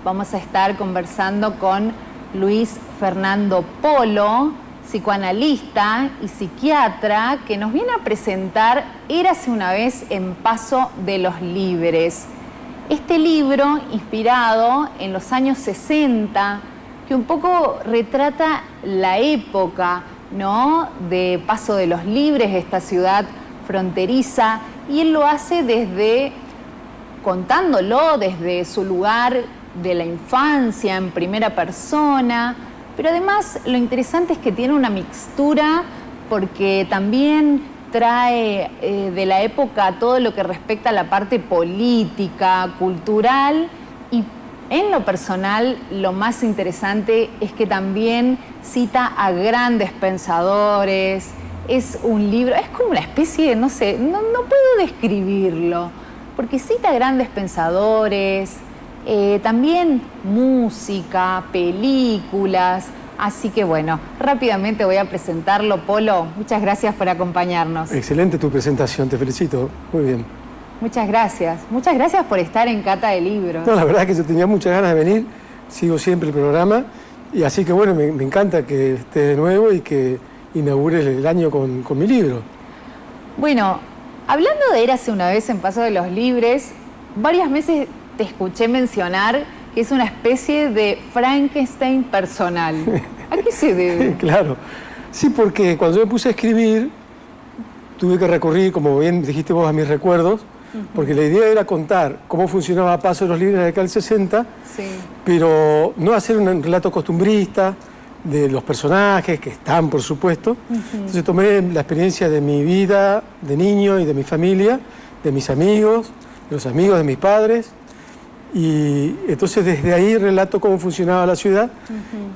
vamos a estar conversando con Luis Fernando Polo, psicoanalista y psiquiatra, que nos viene a presentar Érase una vez en Paso de los Libres. Este libro, inspirado en los años 60, que un poco retrata la época, ¿no?, de Paso de los Libres, esta ciudad fronteriza, y él lo hace contándolo desde su lugar de la infancia, en primera persona, pero además lo interesante es que tiene una mixtura, porque también trae de la época todo lo que respecta a la parte política, cultural, y en lo personal lo más interesante es que también cita a grandes pensadores. Es un libro, es como una especie de, no sé, no puedo describirlo, porque cita a grandes pensadores, también música, películas. Así que bueno, rápidamente voy a presentarlo. Polo, muchas gracias por acompañarnos. Excelente tu presentación, te felicito, muy bien. Muchas gracias por estar en Cata de Libros. No, la verdad es que yo tenía muchas ganas de venir, sigo siempre el programa, y así que bueno, me encanta que estés de nuevo y que inaugures el año con mi libro. Bueno, hablando de Érase una vez en Paso de los Libres, varias veces te escuché mencionar que es una especie de Frankenstein personal. ¿A qué se debe? Claro, sí, porque cuando yo me puse a escribir, tuve que recurrir, como bien dijiste vos, a mis recuerdos, porque la idea era contar cómo funcionaba Paso de los Libres de acá del 60, sí, pero no hacer un relato costumbrista de los personajes, que están, por supuesto. Entonces tomé la experiencia de mi vida de niño y de mi familia, de mis amigos, de los amigos de mis padres, y entonces desde ahí relato cómo funcionaba la ciudad.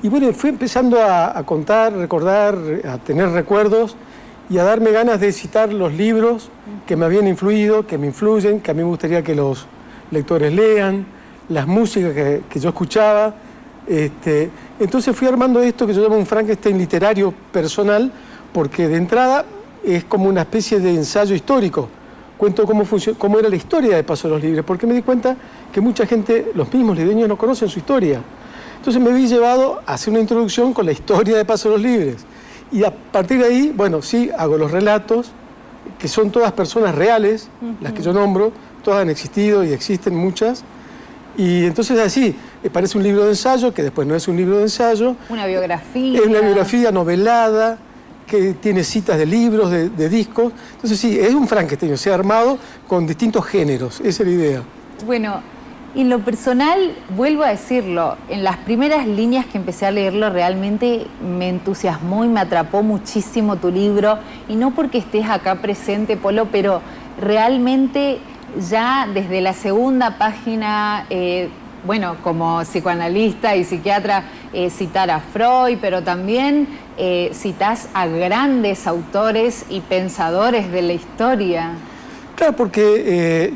Y bueno, fui empezando a contar, recordar, a tener recuerdos y a darme ganas de citar los libros que me habían influido, que me influyen, que a mí me gustaría que los lectores lean, las músicas que yo escuchaba. Entonces fui armando esto que yo llamo un Frankenstein literario personal, porque de entrada es como una especie de ensayo histórico. Cuento cómo era la historia de Paso de los Libres, porque me di cuenta que mucha gente, los mismos lideños, no conocen su historia. Entonces me vi llevado a hacer una introducción con la historia de Paso de los Libres. Y a partir de ahí, bueno, sí, hago los relatos, que son todas personas reales, las que yo nombro, todas han existido y existen muchas. Y entonces así, parece un libro de ensayo, que después no es un libro de ensayo. Una biografía. Es una biografía novelada, que tiene citas de libros, de discos. Entonces sí, es un Frankenstein, o sea, armado con distintos géneros, esa es la idea. Bueno, en lo personal, vuelvo a decirlo, en las primeras líneas que empecé a leerlo realmente me entusiasmó y me atrapó muchísimo tu libro, y no porque estés acá presente, Polo, pero realmente ya desde la segunda página, bueno, como psicoanalista y psiquiatra, citar a Freud, pero también citás a grandes autores y pensadores de la historia. Claro, porque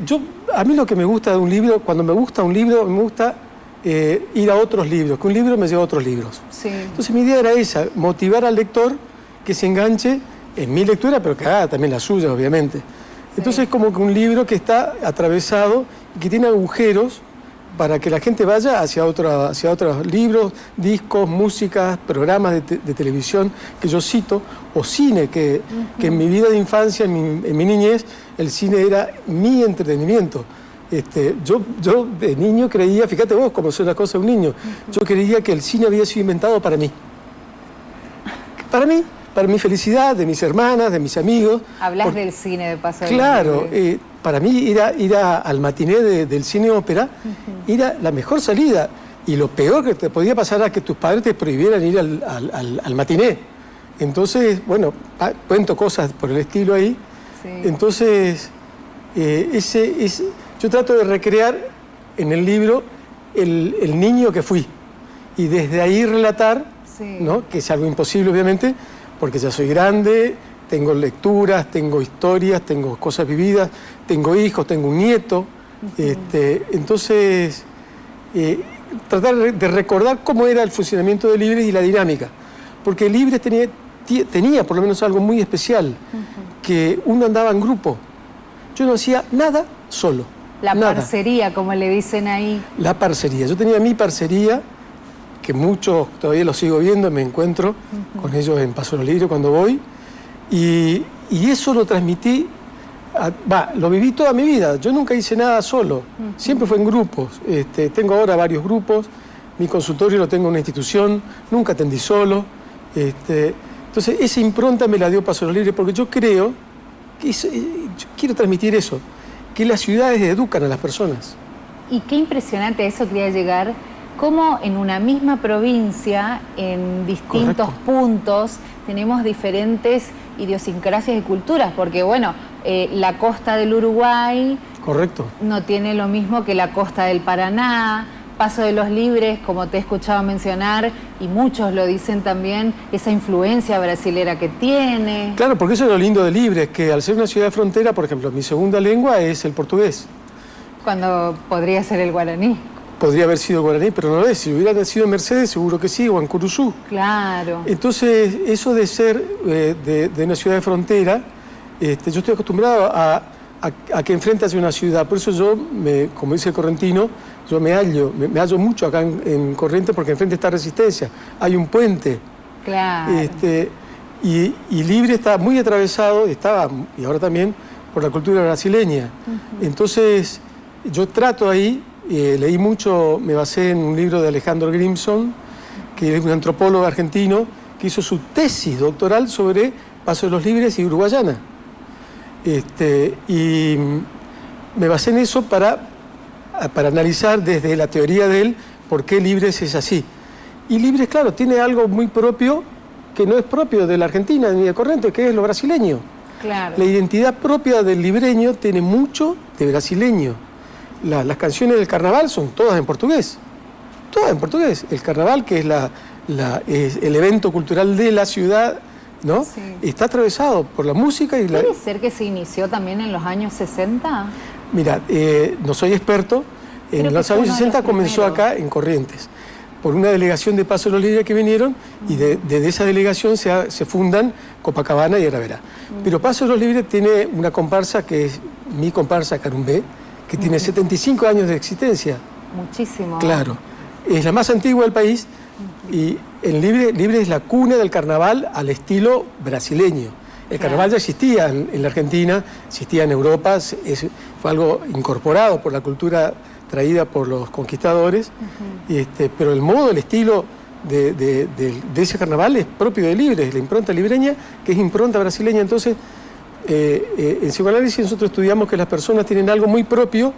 a mí lo que me gusta de un libro, cuando me gusta un libro, me gusta ir a otros libros, que un libro me lleva a otros libros. Sí. Entonces mi idea era esa, motivar al lector que se enganche en mi lectura, pero que haga también la suya, obviamente. Entonces es como que un libro que está atravesado y que tiene agujeros para que la gente vaya hacia otros libros, discos, músicas, programas de televisión que yo cito, o cine, que en mi vida de infancia, en mi niñez, el cine era mi entretenimiento. Yo de niño creía, fíjate vos cómo son las cosas de un niño, yo creía que el cine había sido inventado para mí. Para mi felicidad, de mis hermanas, de mis amigos. Hablas del cine de Paso de los Claro, Libres. para mí ir al matiné del cine ópera era la mejor salida. Y lo peor que te podía pasar era que tus padres te prohibieran ir al matiné. Entonces, bueno, cuento cosas por el estilo ahí. Sí. Entonces, yo trato de recrear en el libro el niño que fui. Y desde ahí relatar, sí, ¿no?, que es algo imposible, obviamente, porque ya soy grande, tengo lecturas, tengo historias, tengo cosas vividas, tengo hijos, tengo un nieto. Entonces, tratar de recordar cómo era el funcionamiento de Libres y la dinámica. Porque Libres tenía por lo menos algo muy especial, que uno andaba en grupo. Yo no hacía nada solo. La nada. parcería, como le dicen ahí. La parcería. Yo tenía mi parcería, que muchos todavía los sigo viendo, me encuentro con ellos en Paso de los Libres cuando voy, y eso lo transmití, lo viví toda mi vida. Yo nunca hice nada solo, siempre fue en grupos. Tengo ahora varios grupos, mi consultorio lo tengo en una institución, nunca atendí solo. Entonces, esa impronta me la dio Paso de los Libres, porque yo creo que yo quiero transmitir eso, que las ciudades educan a las personas. Y qué impresionante, a eso quería llegar, cómo en una misma provincia, en distintos puntos, tenemos diferentes idiosincrasias y culturas, porque bueno, la costa del Uruguay no tiene lo mismo que la costa del Paraná. Paso de los Libres, como te he escuchado mencionar, y muchos lo dicen también, esa influencia brasilera que tiene. Claro, porque eso es lo lindo de Libres, que al ser una ciudad de frontera, por ejemplo, mi segunda lengua es el portugués. Cuando podría ser el guaraní. Podría haber sido guaraní, pero no lo es. Si hubiera nacido en Mercedes, seguro que sí, o en Curuzú. Claro. Entonces, eso de ser de una ciudad de frontera, yo estoy acostumbrado a que enfrentas una ciudad. Por eso yo, como dice el correntino, yo me hallo mucho acá en Corrientes, porque enfrente está Resistencia. Hay un puente. Claro. Y Libre está muy atravesado, estaba, y ahora también, por la cultura brasileña. Entonces, yo trato ahí, leí mucho, me basé en un libro de Alejandro Grimson, que es un antropólogo argentino, que hizo su tesis doctoral sobre Paso de los Libres y Uruguayana. Y me basé en eso para analizar desde la teoría de él por qué Libres es así. Y Libres, claro, tiene algo muy propio que no es propio de la Argentina ni de Corrientes, que es lo brasileño. Claro. La identidad propia del libreño tiene mucho de brasileño. Las canciones del carnaval son todas en portugués. Todas en portugués. El carnaval, que es es el evento cultural de la ciudad, ¿no? Sí. Está atravesado por la música y ¿Puede ser que se inició también en los años 60? Mira, no soy experto. En los años 60 comenzó acá en Corrientes, por una delegación de Paso de los Libres que vinieron, y desde esa delegación se fundan Copacabana y Aravera. Pero Paso de los Libres tiene una comparsa que es mi comparsa Carumbé, que tiene 75 años de existencia. Muchísimo. Claro. Es la más antigua del país, y en Libre es la cuna del carnaval al estilo brasileño. El carnaval ya existía en la Argentina, existía en Europa, fue algo incorporado por la cultura traída por los conquistadores, pero el modo, el estilo de ese carnaval es propio de Libres, la impronta libreña, que es impronta brasileña. Entonces, en psicoanálisis nosotros estudiamos que las personas tienen algo muy propio,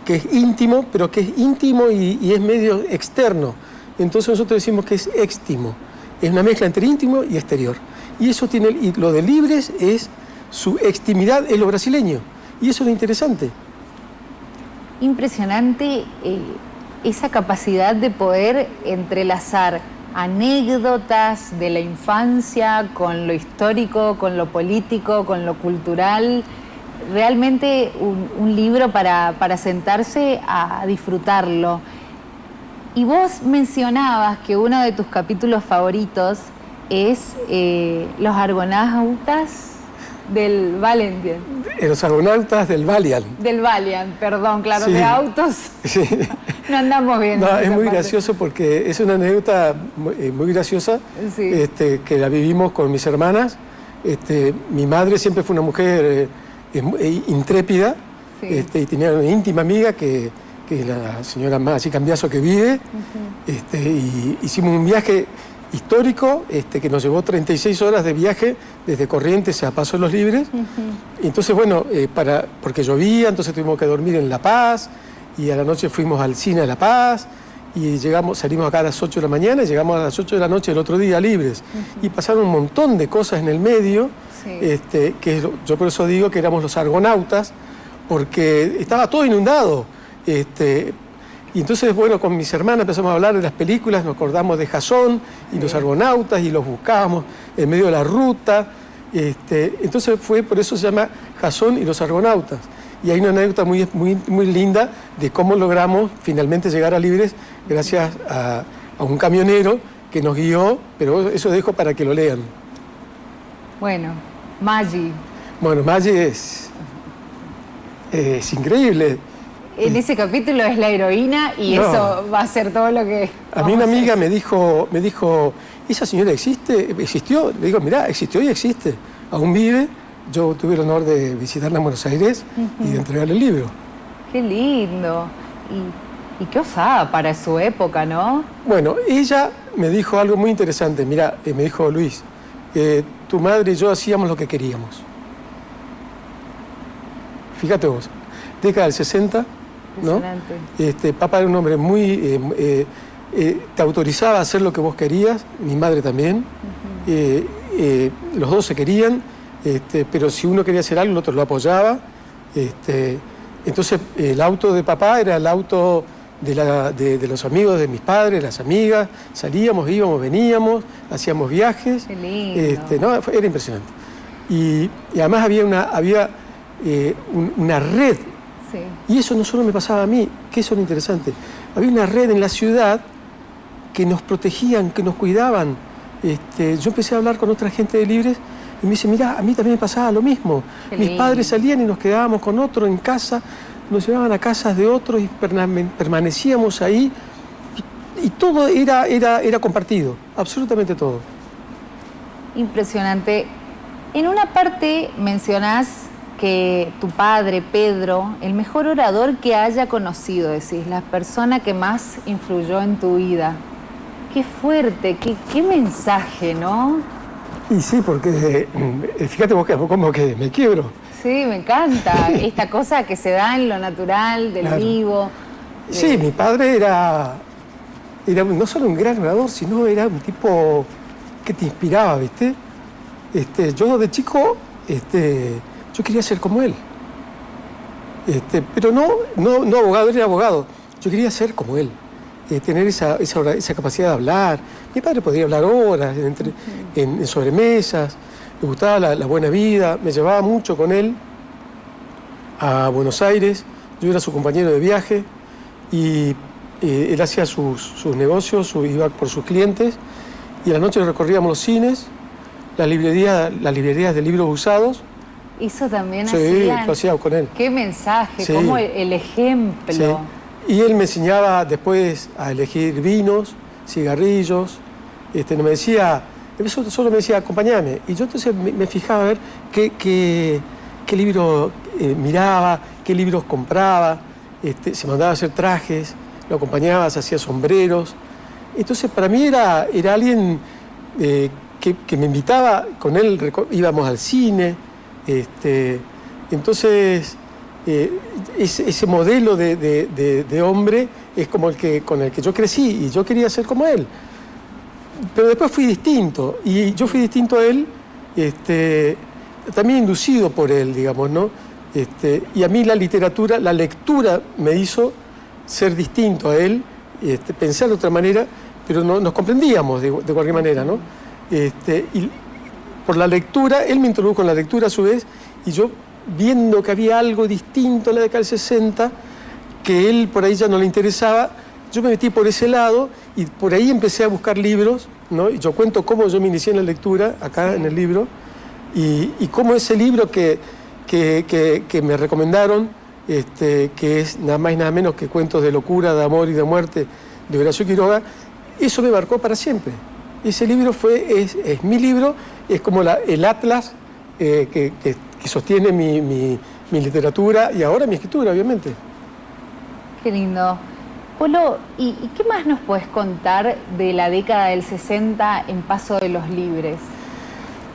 que es íntimo, pero que es íntimo y es medio externo. Entonces nosotros decimos que es éxtimo, es una mezcla entre íntimo y exterior. Y eso tiene, y lo de Libres es su extimidad, es lo brasileño. Y eso es lo interesante. Impresionante esa capacidad de poder entrelazar anécdotas de la infancia con lo histórico, con lo político, con lo cultural. Realmente un libro para sentarse a disfrutarlo. Y vos mencionabas que uno de tus capítulos favoritos es los argonautas del Valiant. Los argonautas del Valiant. Del Valiant, perdón, claro, sí. De autos. Sí. No andamos bien. No, es muy gracioso porque es una anécdota muy graciosa, sí. Que la vivimos con mis hermanas. Mi madre siempre fue una mujer intrépida, sí. Y tenía una íntima amiga que es la señora Masi Cambiaso, que vive. Y hicimos un viaje histórico que nos llevó 36 horas de viaje desde Corrientes a Paso de los Libres. Y entonces, bueno, porque llovía, entonces tuvimos que dormir en La Paz, y a la noche fuimos al cine de La Paz, y salimos acá a las 8 de la mañana y llegamos a las 8 de la noche del otro día Libres. Y pasaron un montón de cosas en el medio, sí. Yo por eso digo que éramos los argonautas, porque estaba todo inundado. Y entonces, bueno, con mis hermanas empezamos a hablar de las películas, nos acordamos de Jasón y los argonautas, y los buscábamos en medio de la ruta. Entonces por eso se llama Jasón y los argonautas. Y hay una anécdota muy, muy, muy linda de cómo logramos finalmente llegar a Libres gracias a un camionero que nos guió, pero eso dejo para que lo lean. Bueno, Maggi. Bueno, Maggi es increíble. en ese capítulo es la heroína y No. eso va a ser todo lo que... A mí una amiga me dijo, ¿esa señora existió? Le digo, mirá, existió y existe. Aún vive. Yo tuve el honor de visitarla en Buenos Aires y de entregarle el libro. Qué lindo. Y qué osada para su época, ¿no? Bueno, ella me dijo algo muy interesante. Mirá, me dijo, Luis, tu madre y yo hacíamos lo que queríamos. Fíjate vos, década del 60, ¿no? Papá era un hombre muy... te autorizaba a hacer lo que vos querías, mi madre también. Los dos se querían, pero si uno quería hacer algo, el otro lo apoyaba. Entonces, el auto de papá era el auto de los amigos de mis padres, las amigas. Salíamos, íbamos, veníamos, hacíamos viajes. Qué lindo. No, era impresionante. Y además había una red. Sí. Y eso no solo me pasaba a mí, que eso era interesante. Había una red en la ciudad que nos protegían, que nos cuidaban. Yo empecé a hablar con otra gente de Libres y me dice, mirá, a mí también me pasaba lo mismo. Mis padres salían y nos quedábamos con otro en casa, nos llevaban a casas de otros y permanecíamos ahí. Y todo era compartido, absolutamente todo. Impresionante. En una parte mencionás que tu padre, Pedro, el mejor orador que haya conocido, decís, la persona que más influyó en tu vida. Qué fuerte, qué mensaje, ¿no? Y sí, porque fíjate vos como que me quiebro. Sí, me encanta. Esta cosa que se da en lo natural, del Claro. vivo. Sí, mi padre era no solo un gran orador, sino era un tipo que te inspiraba, ¿viste? Yo de chico, yo quería ser como él. Pero no abogado, él era abogado. Yo quería ser como él. Tener esa capacidad de hablar. Mi padre podía hablar horas en sobremesas, le gustaba la buena vida, me llevaba mucho con él a Buenos Aires, yo era su compañero de viaje y él hacía sus negocios, iba por sus clientes y a la noche recorríamos los cines, las librerías de libros usados. Eso también Sí, hacían. lo hacía con él. Qué mensaje, Sí. cómo el ejemplo. Sí. Y él me enseñaba después a elegir vinos, cigarrillos. No me decía, solo me decía, acompáñame. Y yo entonces me fijaba a ver qué libro miraba, qué libros compraba. Se mandaba a hacer trajes, lo acompañaba, se hacía sombreros. Entonces para mí era alguien que me invitaba, con él íbamos al cine. Entonces... ese modelo de hombre es como con el que yo crecí y yo quería ser como él. Pero después fui distinto y yo fui distinto a él, también inducido por él, digamos, ¿no? Y a mí la lectura me hizo ser distinto a él, pensar de otra manera, pero no, nos comprendíamos de cualquier manera, ¿no? Y por la lectura, él me introdujo en la lectura a su vez y yo, viendo que había algo distinto en la década del 60, que él por ahí ya no le interesaba, yo me metí por ese lado y por ahí empecé a buscar libros, ¿no? Y yo cuento cómo yo me inicié en la lectura, acá en el libro, y cómo ese libro que me recomendaron, que es nada más y nada menos que Cuentos de locura, de amor y de muerte, de Horacio Quiroga, eso me marcó para siempre. Ese libro es mi libro, es como el atlas que sostiene mi literatura y ahora mi escritura, obviamente. Qué lindo. Polo, ¿y qué más nos puedes contar de la década del 60 en Paso de los Libres?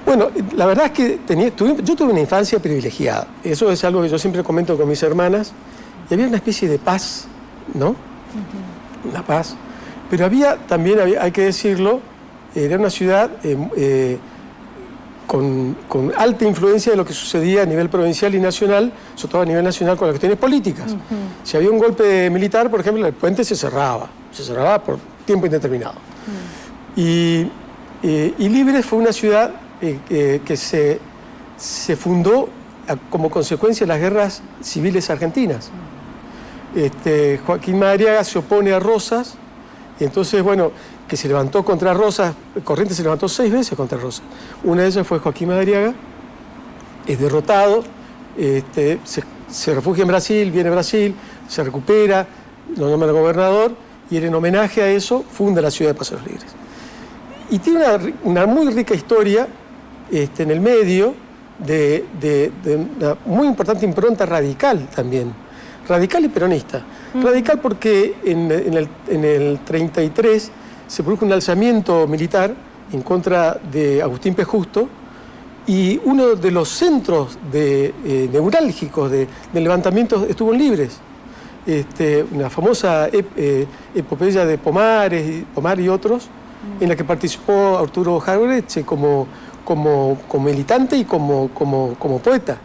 Bueno, la verdad es que yo tuve una infancia privilegiada. Eso es algo que yo siempre comento con mis hermanas. Y había una especie de paz, ¿no? Una paz. Pero también, hay que decirlo, era una ciudad con alta influencia de lo que sucedía a nivel provincial y nacional, sobre todo a nivel nacional con las cuestiones políticas. Si había un golpe militar, por ejemplo, el puente se cerraba por tiempo indeterminado. Y Libres fue una ciudad que se fundó como consecuencia de las guerras civiles argentinas. Joaquín Madariaga se opone a Rosas, y entonces, bueno, que se levantó contra Rosas, Corrientes se levantó 6 veces contra Rosas. Una de ellas fue Joaquín Madariaga, es derrotado, se refugia en Brasil, viene a Brasil, se recupera, lo nombran gobernador, y él en homenaje a eso funda la ciudad de Paso de los Libres. Y tiene una muy rica historia en el medio de una muy importante impronta radical también, radical y peronista. Radical porque en el 33 se produjo un alzamiento militar en contra de Agustín P. Justo, y uno de los centros neurálgicos del levantamiento estuvo en Libres. Una famosa epopeya de Pomar y otros, en la que participó Arturo Jauretche como militante y como poeta.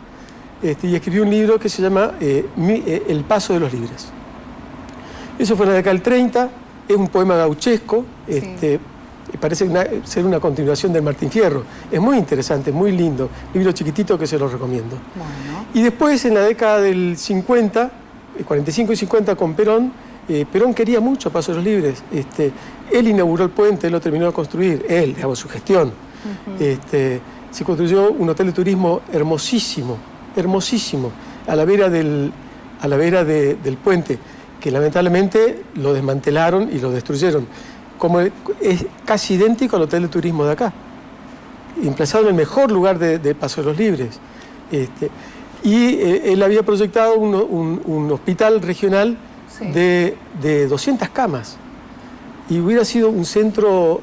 Y escribió un libro que se llama El Paso de los Libres. Eso fue en la década del 30, es un poema gauchesco, sí. Parece ser una continuación del Martín Fierro. Es muy interesante, muy lindo, libro chiquitito que se lo recomiendo. Bueno. Y después, en la década del 50, 45 y 50 con Perón, Perón quería mucho Paso de los Libres. Él inauguró el puente, él lo terminó de construir, digamos, su gestión. Se construyó un hotel de turismo hermosísimo, hermosísimo, a la vera del puente, que lamentablemente lo desmantelaron y lo destruyeron. Como es casi idéntico al hotel de turismo de acá, emplazado en el mejor lugar de Paso de los Libres. Él había proyectado un hospital regional, sí, de 200 camas, y hubiera sido un centro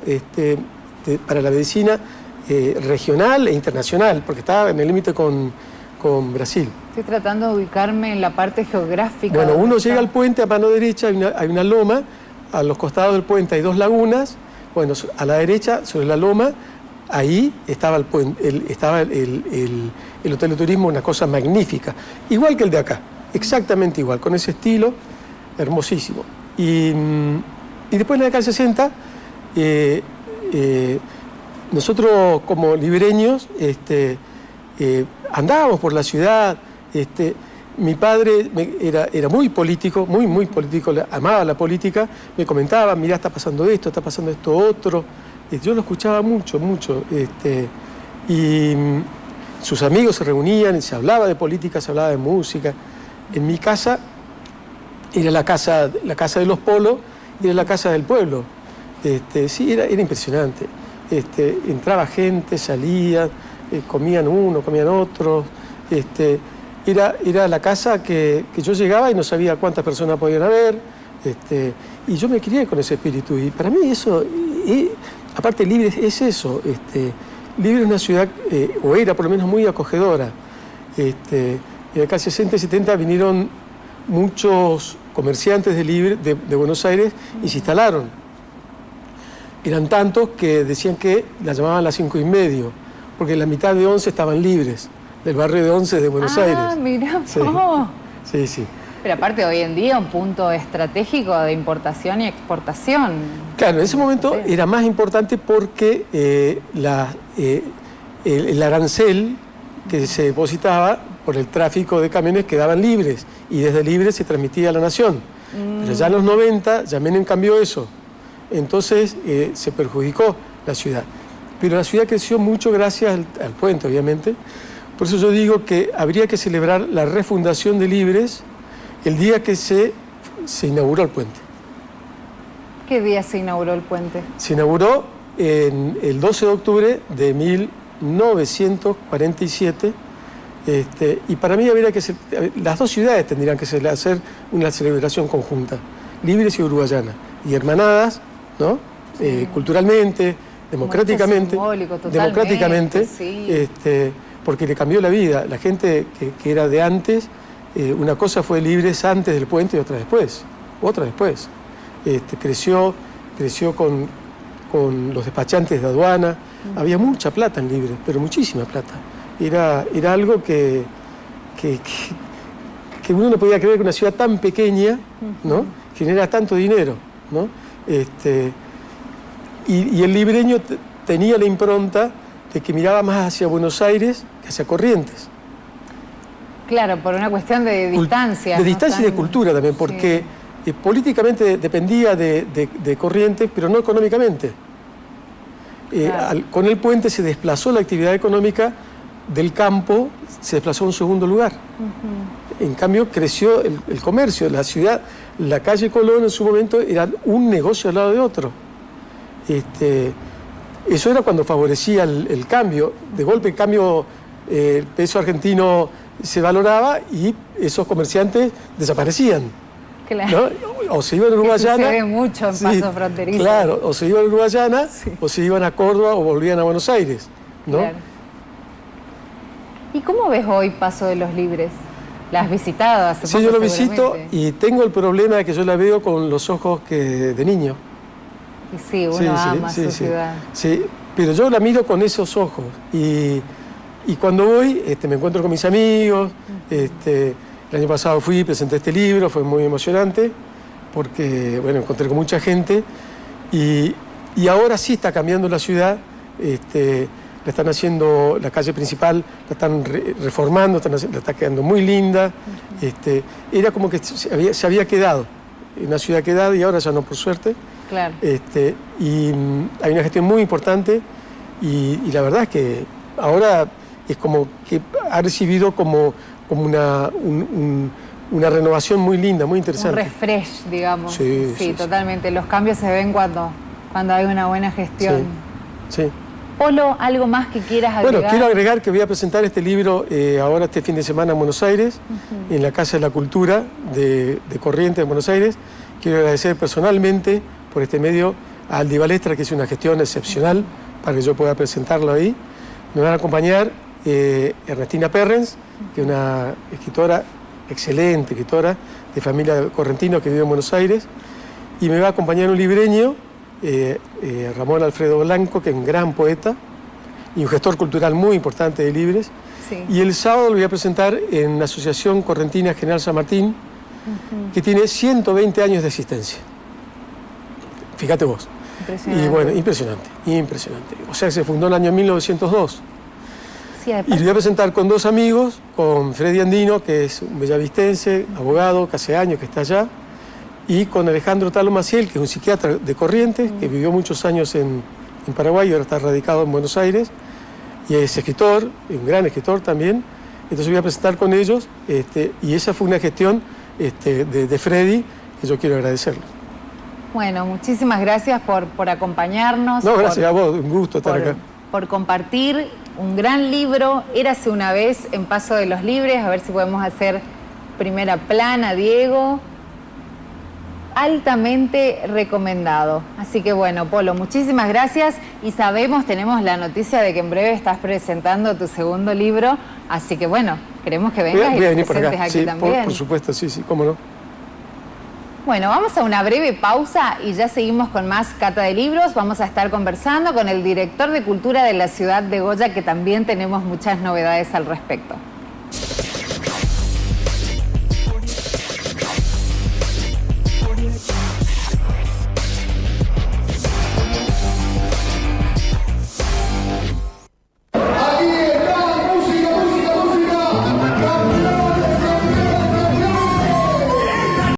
para la medicina regional e internacional, porque estaba en el límite con Brasil. Estoy tratando de ubicarme en la parte geográfica. Bueno, uno llega al puente, a mano derecha hay una loma, a los costados del puente hay 2 lagunas, bueno, a la derecha, sobre la loma, ahí estaba el hotel de turismo, una cosa magnífica, igual que el de acá, exactamente igual, con ese estilo, hermosísimo. Y después en la década del 60, nosotros como libreños andábamos por la ciudad. Mi padre era muy político, muy político, amaba la política, me comentaba, mirá, está pasando esto otro. Yo lo escuchaba mucho. Y sus amigos se reunían y se hablaba de política, se hablaba de música. En mi casa era la casa de los Polos y era la casa del pueblo. Sí, era impresionante. Entraba gente, salía, comían uno, comían otros. Era la casa que yo llegaba y no sabía cuántas personas podían haber. Y yo me crié con ese espíritu. Y para mí eso, aparte Libres es eso. Libres es una ciudad, o era por lo menos muy acogedora. En la década 60 y 70 vinieron muchos comerciantes de Buenos Aires y se instalaron. Eran tantos que decían que la llamaban las 5:30, porque la mitad de 11 estaban libres, del barrio de Once de Buenos Aires. Ah, mirá vos. Sí. Pero aparte hoy en día un punto estratégico de importación y exportación. Claro, en ese momento era más importante porque el arancel que se depositaba por el tráfico de camiones quedaban libres, y desde Libres se transmitía a la nación. Pero ya en los 90, ya Menem cambió eso. Entonces se perjudicó la ciudad. Pero la ciudad creció mucho gracias al puente, obviamente. Por eso yo digo que habría que celebrar la refundación de Libres el día que se inauguró el puente. ¿Qué día se inauguró el puente? Se inauguró el 12 de octubre de 1947. Y para mí habría que las dos ciudades tendrían que hacer una celebración conjunta, Libres y Uruguayana, y hermanadas, ¿no? Sí. Culturalmente, democráticamente, sí. Porque le cambió la vida. La gente que era de antes, una cosa fue Libres antes del puente y otra después. Creció con los despachantes de aduana. Había mucha plata en Libres, pero muchísima plata. Era algo que uno no podía creer que una ciudad tan pequeña, ¿no?, genera tanto dinero, ¿no? Y el libreño tenía la impronta de que miraba más hacia Buenos Aires que hacia Corrientes. Claro, por una cuestión de distancia. De distancia y de cultura también, porque políticamente dependía de Corrientes, pero no económicamente. Claro. Con el puente se desplazó la actividad económica del campo se desplazó a un segundo lugar. En cambio, creció el comercio. La ciudad, la calle Colón en su momento era un negocio al lado de otro. Eso era cuando favorecía el cambio. De golpe, el peso argentino se valoraba y esos comerciantes desaparecían. Claro. ¿No? O se iban a Uruguayana. Sucede mucho en paso fronterizo. Claro, o se iban a Uruguayana, o se iban a Córdoba o volvían a Buenos Aires, ¿no? Claro. ¿Y cómo ves hoy Paso de los Libres? ¿La has visitado hace poco? Sí, yo lo visito y tengo el problema de que yo la veo con los ojos de niño. Y sí, uno ama su ciudad. Sí, pero yo la miro con esos ojos. Y cuando voy, me encuentro con mis amigos. El año pasado fui, presenté este libro, fue muy emocionante, porque, bueno, encontré con mucha gente. Y ahora sí está cambiando la ciudad. La están haciendo, la calle principal la están reformando, la está quedando muy linda. Era como que se había quedado, una ciudad quedada y ahora ya no, por suerte. Claro. Y hay una gestión muy importante y la verdad es que ahora es como que ha recibido como una renovación muy linda, muy interesante. Un refresh, digamos. Sí, totalmente. Los cambios se ven cuando hay una buena gestión. Sí. Polo, ¿algo más que quieras agregar? Bueno, quiero agregar que voy a presentar este libro ahora este fin de semana en Buenos Aires, en la Casa de la Cultura de Corrientes, en Buenos Aires. Quiero agradecer personalmente por este medio a Aldi Balestra, que hizo una gestión excepcional para que yo pueda presentarlo ahí. Me van a acompañar Ernestina Perrens, que es una escritora, excelente escritora, de familia de correntinos que vive en Buenos Aires. Y me va a acompañar un libreño, Ramón Alfredo Blanco, que es un gran poeta y un gestor cultural muy importante de Libres. Sí. Y el sábado lo voy a presentar en la Asociación Correntina General San Martín, que tiene 120 años de existencia. Fíjate vos. Impresionante. Y bueno, impresionante. O sea, se fundó en el año 1902. Sí, y lo voy a presentar con dos amigos, con Freddy Andino, que es un bellavistense, abogado, que hace años que está allá, y con Alejandro Talo Maciel, que es un psiquiatra de Corrientes, que vivió muchos años en Paraguay y ahora está radicado en Buenos Aires, y es escritor, un gran escritor también. Entonces voy a presentar con ellos, y esa fue una gestión de Freddy que yo quiero agradecerle. Bueno, muchísimas gracias por acompañarnos. No, gracias a vos, un gusto estar acá. Por compartir un gran libro, Érase una vez en Paso de los Libres, a ver si podemos hacer primera plana, Diego. Altamente recomendado. Así que bueno, Polo, muchísimas gracias y tenemos la noticia de que en breve estás presentando tu segundo libro, así que bueno, queremos que vengas y te presentes aquí también. Por supuesto, sí, cómo no. Bueno, vamos a una breve pausa y ya seguimos con más Cata de Libros. Vamos a estar conversando con el director de Cultura de la ciudad de Goya, que también tenemos muchas novedades al respecto.